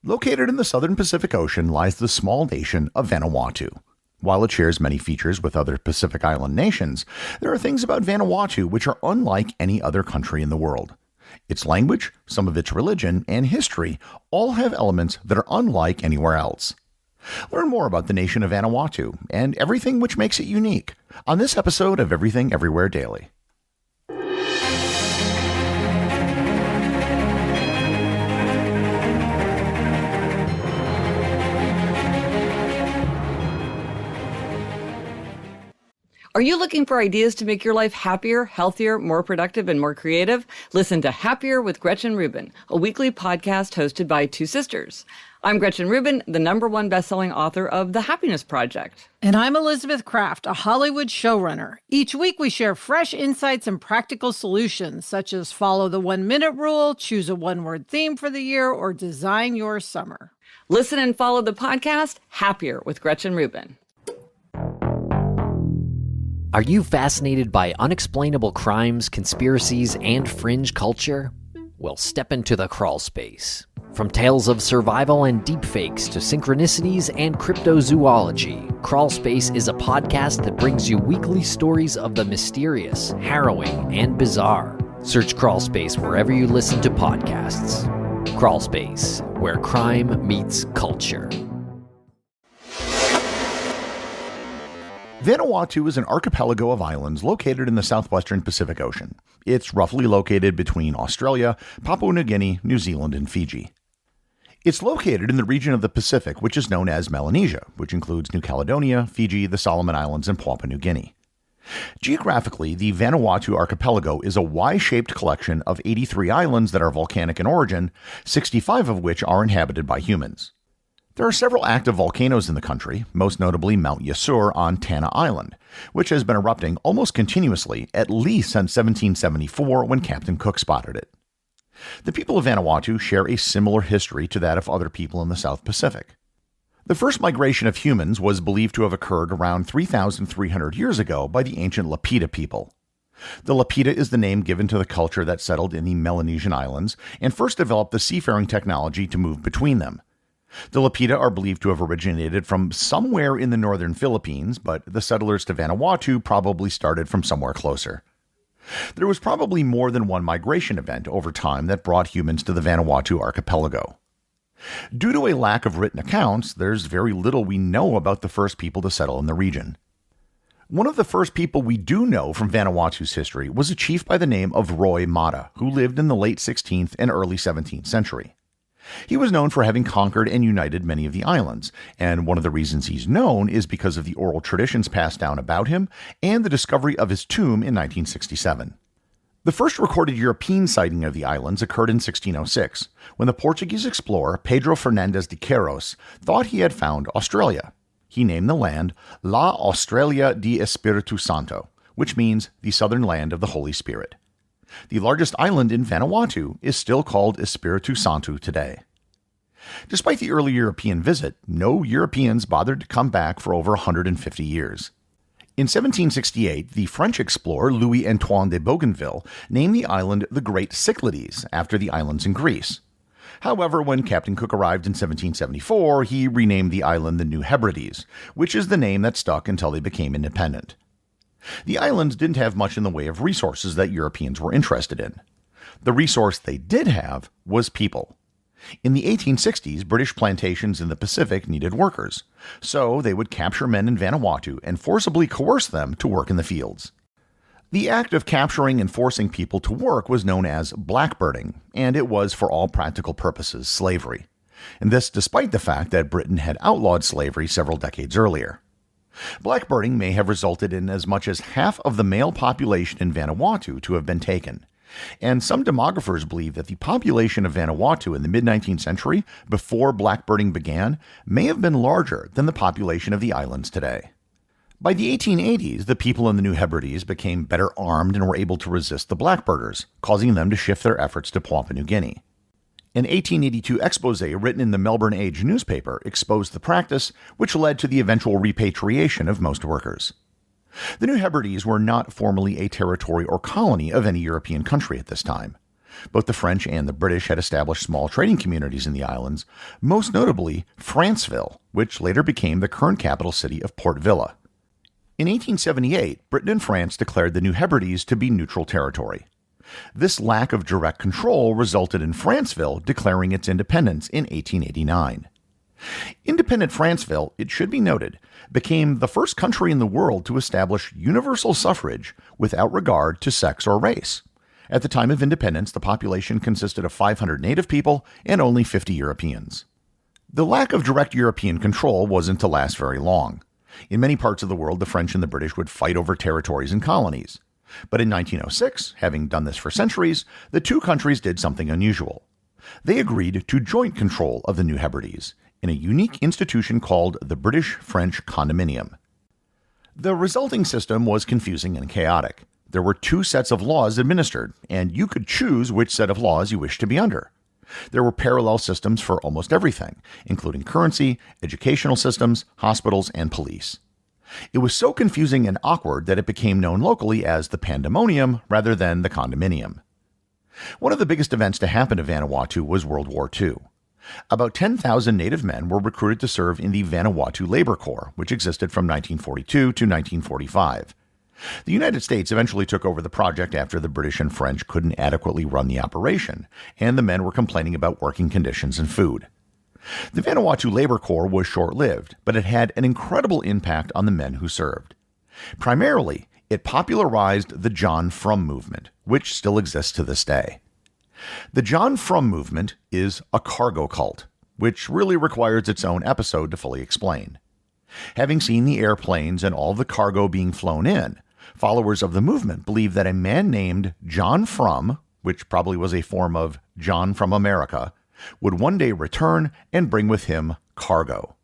Located in the southern Pacific Ocean lies the small nation of Vanuatu. While it shares many features with other Pacific Island nations, there are things about Vanuatu which are unlike any other country in the world. Its language, some of its religion, and history all have elements that are unlike anywhere else. Learn more about the nation of Vanuatu and everything which makes it unique on this episode of Everything Everywhere Daily. Are you looking for ideas to make your life happier, healthier, more productive, and more creative? Listen to Happier with Gretchen Rubin, a weekly podcast hosted by two sisters. I'm Gretchen Rubin, the #1 best-selling author of The Happiness Project. And I'm Elizabeth Kraft, a Hollywood showrunner. Each week we share fresh insights and practical solutions, such as follow the 1-minute rule, choose a one-word theme for the year, or design your summer. Listen and follow the podcast Happier with Gretchen Rubin. Are you fascinated by unexplainable crimes, conspiracies, and fringe culture? Well, step into the crawl space. From tales of survival and deepfakes to synchronicities and cryptozoology, Crawl Space is a podcast that brings you weekly stories of the mysterious, harrowing, and bizarre. Search Crawl Space wherever you listen to podcasts. Crawl Space, where crime meets culture. Vanuatu is an archipelago of islands located in the southwestern Pacific Ocean. It's roughly located between Australia, Papua New Guinea, New Zealand, and Fiji. It's located in the region of the Pacific which is known as Melanesia, which includes New Caledonia, Fiji, the Solomon Islands, and Papua New Guinea. Geographically, the Vanuatu archipelago is a Y-shaped collection of 83 islands that are volcanic in origin, 65 of which are inhabited by humans. There are several active volcanoes in the country, most notably Mount Yasur on Tanna Island, which has been erupting almost continuously at least since 1774 when Captain Cook spotted it. The people of Vanuatu share a similar history to that of other people in the South Pacific. The first migration of humans was believed to have occurred around 3,300 years ago by the ancient Lapita people. The Lapita is the name given to the culture that settled in the Melanesian islands and first developed the seafaring technology to move between them. The Lapita are believed to have originated from somewhere in the northern Philippines, but the settlers to Vanuatu probably started from somewhere closer. There was probably more than one migration event over time that brought humans to the Vanuatu archipelago. Due to a lack of written accounts, there's very little we know about the first people to settle in the region. One of the first people we do know from Vanuatu's history was a chief by the name of Roy Mata, who lived in the late 16th and early 17th century. He was known for having conquered and united many of the islands, and one of the reasons he's known is because of the oral traditions passed down about him and the discovery of his tomb in 1967. The first recorded European sighting of the islands occurred in 1606, when the Portuguese explorer Pedro Fernandes de Queiroz thought he had found Australia. He named the land La Australia de Espiritu Santo, which means the southern land of the Holy Spirit. The largest island in Vanuatu is still called Espiritu Santo today. Despite the early European visit, no Europeans bothered to come back for over 150 years. In 1768, the French explorer Louis-Antoine de Bougainville named the island the Great Cyclades after the islands in Greece. However, when Captain Cook arrived in 1774, he renamed the island the New Hebrides, which is the name that stuck until they became independent. The islands didn't have much in the way of resources that Europeans were interested in. The resource they did have was people. In the 1860s, British plantations in the Pacific needed workers, so they would capture men in Vanuatu and forcibly coerce them to work in the fields. The act of capturing and forcing people to work was known as blackbirding, and it was, for all practical purposes, slavery. And this despite the fact that Britain had outlawed slavery several decades earlier. Blackbirding may have resulted in as much as half of the male population in Vanuatu to have been taken, and some demographers believe that the population of Vanuatu in the mid-19th century, before blackbirding began, may have been larger than the population of the islands today. By the 1880s, the people in the New Hebrides became better armed and were able to resist the blackbirders, causing them to shift their efforts to Papua New Guinea. An 1882 expose written in the Melbourne Age newspaper exposed the practice, which led to the eventual repatriation of most workers. The New Hebrides were not formally a territory or colony of any European country at this time. Both the French and the British had established small trading communities in the islands, most notably Franceville, which later became the current capital city of Port Vila. In 1878, Britain and France declared the New Hebrides to be neutral territory. This lack of direct control resulted in Franceville declaring its independence in 1889. Independent Franceville, it should be noted, became the first country in the world to establish universal suffrage without regard to sex or race. At the time of independence, the population consisted of 500 native people and only 50 Europeans. The lack of direct European control wasn't to last very long. In many parts of the world, the French and the British would fight over territories and colonies. But in 1906, having done this for centuries, the two countries did something unusual. They agreed to joint control of the New Hebrides in a unique institution called the British-French Condominium. The resulting system was confusing and chaotic. There were two sets of laws administered, and you could choose which set of laws you wished to be under. There were parallel systems for almost everything, including currency, educational systems, hospitals, and police. It was so confusing and awkward that it became known locally as the Pandemonium rather than the Condominium. One of the biggest events to happen to Vanuatu was World War II. About 10,000 native men were recruited to serve in the Vanuatu Labor Corps, which existed from 1942 to 1945. The United States eventually took over the project after the British and French couldn't adequately run the operation, and the men were complaining about working conditions and food. The Vanuatu Labor Corps was short-lived, but it had an incredible impact on the men who served. Primarily, it popularized the John Frum movement, which still exists to this day. The John Frum movement is a cargo cult, which really requires its own episode to fully explain. Having seen the airplanes and all the cargo being flown in, followers of the movement believe that a man named John Frum, which probably was a form of John from America, would one day return and bring with him cargo.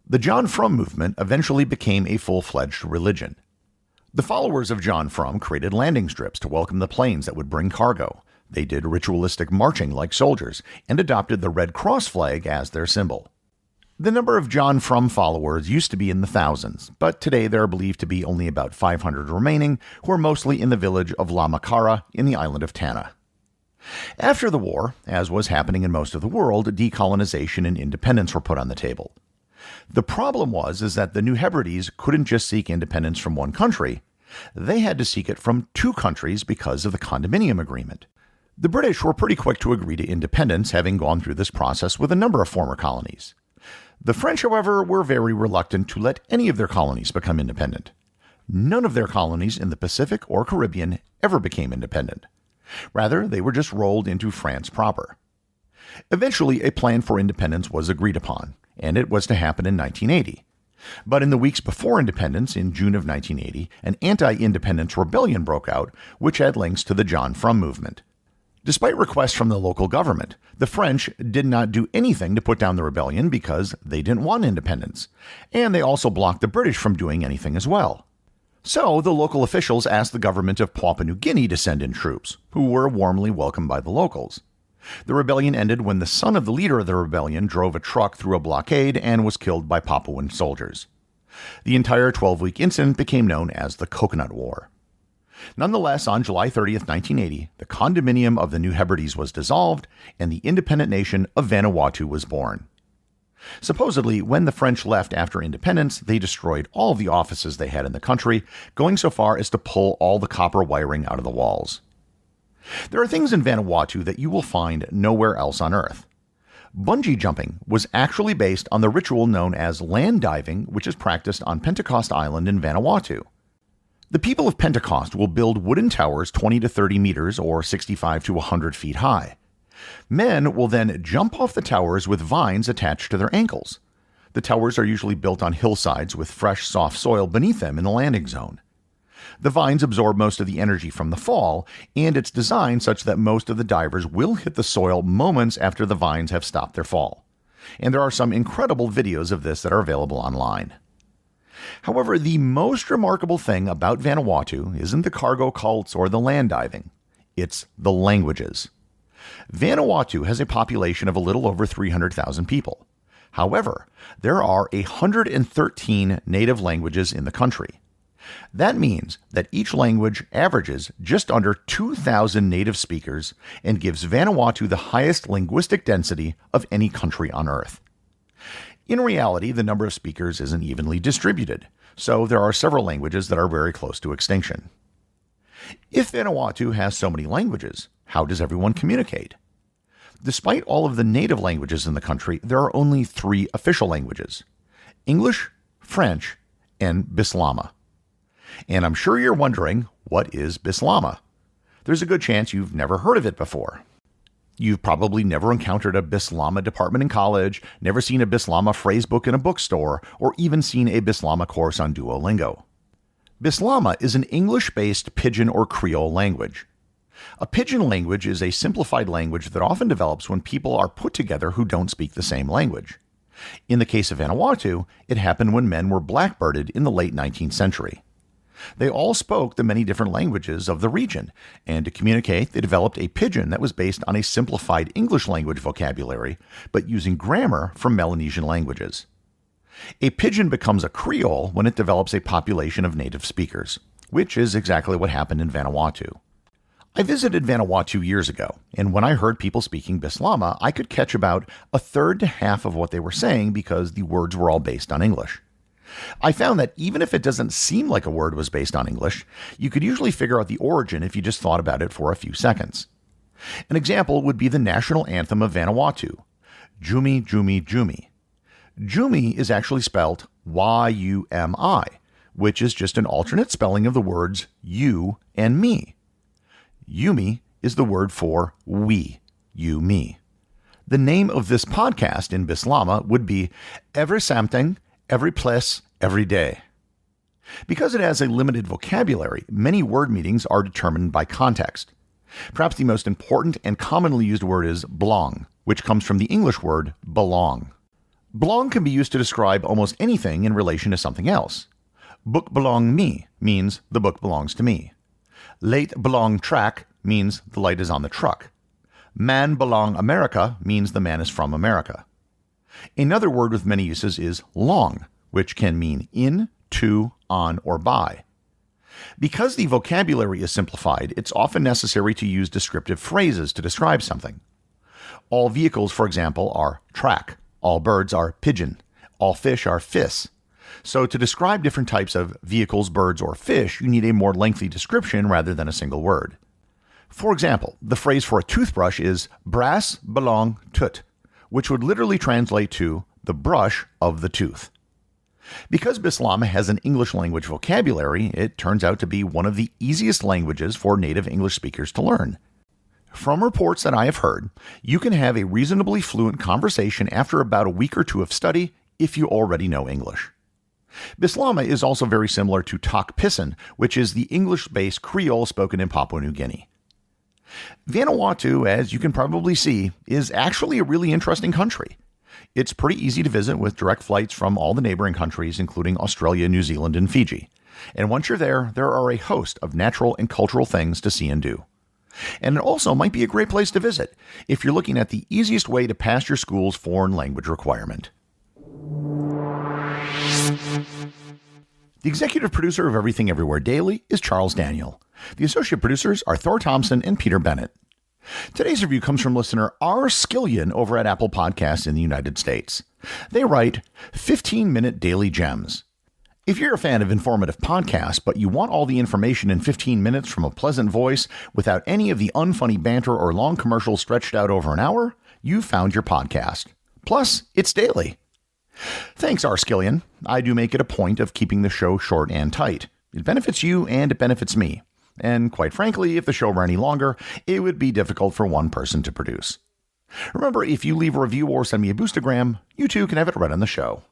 The John Frum movement eventually became a full-fledged religion. The followers of John Frum created landing strips to welcome the planes that would bring cargo. They did ritualistic marching like soldiers and adopted the Red Cross flag as their symbol. The number of John Frum followers used to be in the thousands, but today there are believed to be only about 500 remaining, who are mostly in the village of La Macara in the island of Tanna. After the war, as was happening in most of the world, decolonization and independence were put on the table. The problem was that the New Hebrides couldn't just seek independence from one country. They had to seek it from two countries because of the Condominium Agreement. The British were pretty quick to agree to independence, having gone through this process with a number of former colonies. The French, however, were very reluctant to let any of their colonies become independent. None of their colonies in the Pacific or Caribbean ever became independent. Rather, they were just rolled into France proper. Eventually, a plan for independence was agreed upon, and it was to happen in 1980. But in the weeks before independence, in June of 1980, an anti-independence rebellion broke out, which had links to the John Frum movement. Despite requests from the local government, the French did not do anything to put down the rebellion because they didn't want independence, and they also blocked the British from doing anything as well. So the local officials asked the government of Papua New Guinea to send in troops, who were warmly welcomed by the locals. The rebellion ended when the son of the leader of the rebellion drove a truck through a blockade and was killed by Papuan soldiers. The entire 12-week incident became known as the Coconut War. Nonetheless, on July 30th, 1980, the Condominium of the New Hebrides was dissolved, and the independent nation of Vanuatu was born. Supposedly, when the French left after independence, they destroyed all of the offices they had in the country, going so far as to pull all the copper wiring out of the walls. There are things in Vanuatu that you will find nowhere else on Earth. Bungee jumping was actually based on the ritual known as land diving, which is practiced on Pentecost Island in Vanuatu. The people of Pentecost will build wooden towers 20 to 30 meters or 65 to 100 feet high. Men will then jump off the towers with vines attached to their ankles. The towers are usually built on hillsides with fresh, soft soil beneath them in the landing zone. The vines absorb most of the energy from the fall, and it's designed such that most of the divers will hit the soil moments after the vines have stopped their fall. And there are some incredible videos of this that are available online. However, the most remarkable thing about Vanuatu isn't the cargo cults or the land diving. It's the languages. Vanuatu has a population of a little over 300,000 people. However, there are 113 native languages in the country. That means that each language averages just under 2,000 native speakers and gives Vanuatu the highest linguistic density of any country on Earth. In reality, the number of speakers isn't evenly distributed, so there are several languages that are very close to extinction. If Vanuatu has so many languages, how does everyone communicate? Despite all of the native languages in the country, there are only 3 official languages: English, French, and Bislama. And I'm sure you're wondering, what is Bislama? There's a good chance you've never heard of it before. You've probably never encountered a Bislama department in college, never seen a Bislama phrase book in a bookstore, or even seen a Bislama course on Duolingo. Bislama is an English-based Pidgin or Creole language. A Pidgin language is a simplified language that often develops when people are put together who don't speak the same language. In the case of Vanuatu, it happened when men were blackbirded in the late 19th century. They all spoke the many different languages of the region, and to communicate, they developed a Pidgin that was based on a simplified English language vocabulary, but using grammar from Melanesian languages. A Pidgin becomes a Creole when it develops a population of native speakers, which is exactly what happened in Vanuatu. I visited Vanuatu years ago, and when I heard people speaking Bislama, I could catch about a third to half of what they were saying because the words were all based on English. I found that even if it doesn't seem like a word was based on English, you could usually figure out the origin if you just thought about it for a few seconds. An example would be the national anthem of Vanuatu, Jumi Jumi Jumi. Jumi is actually spelled Y-U-M-I, which is just an alternate spelling of the words you and me. Yumi is the word for we, you, me. The name of this podcast in Bislama would be Every Something, Every Place, Every Day. Because it has a limited vocabulary, many word meanings are determined by context. Perhaps the most important and commonly used word is belong, which comes from the English word belong. Belong can be used to describe almost anything in relation to something else. Book belong me means the book belongs to me. Late belong track means the light is on the truck. Man belong America means the man is from America. Another word with many uses is long, which can mean in, to, on, or by. Because the vocabulary is simplified, it's often necessary to use descriptive phrases to describe something. All vehicles, for example, are track. All birds are pigeon. All fish are fis. So to describe different types of vehicles, birds, or fish, you need a more lengthy description rather than a single word. For example, the phrase for a toothbrush is brass belong tut, which would literally translate to the brush of the tooth. Because Bislama has an English language vocabulary, it turns out to be one of the easiest languages for native English speakers to learn. From reports that I have heard, you can have a reasonably fluent conversation after about a week or two of study if you already know English. Bislama is also very similar to Tok Pisin, which is the English-based Creole spoken in Papua New Guinea. Vanuatu, as you can probably see, is actually a really interesting country. It's pretty easy to visit with direct flights from all the neighboring countries, including Australia, New Zealand, and Fiji. And once you're there are a host of natural and cultural things to see and do. And it also might be a great place to visit if you're looking at the easiest way to pass your school's foreign language requirement. The executive producer of Everything Everywhere Daily is Charles Daniel. The associate producers are Thor Thompson and Peter Bennett. Today's review comes from listener R. Skillion over at Apple Podcasts in the United States. They write, 15-minute daily gems. If you're a fan of informative podcasts, but you want all the information in 15 minutes from a pleasant voice without any of the unfunny banter or long commercials stretched out over an hour, you've found your podcast. Plus, it's daily. Thanks, R. Skillion. I do make it a point of keeping the show short and tight. It benefits you and it benefits me. And quite frankly, if the show were any longer, it would be difficult for one person to produce. Remember, if you leave a review or send me a boostagram, you too can have it read on the show.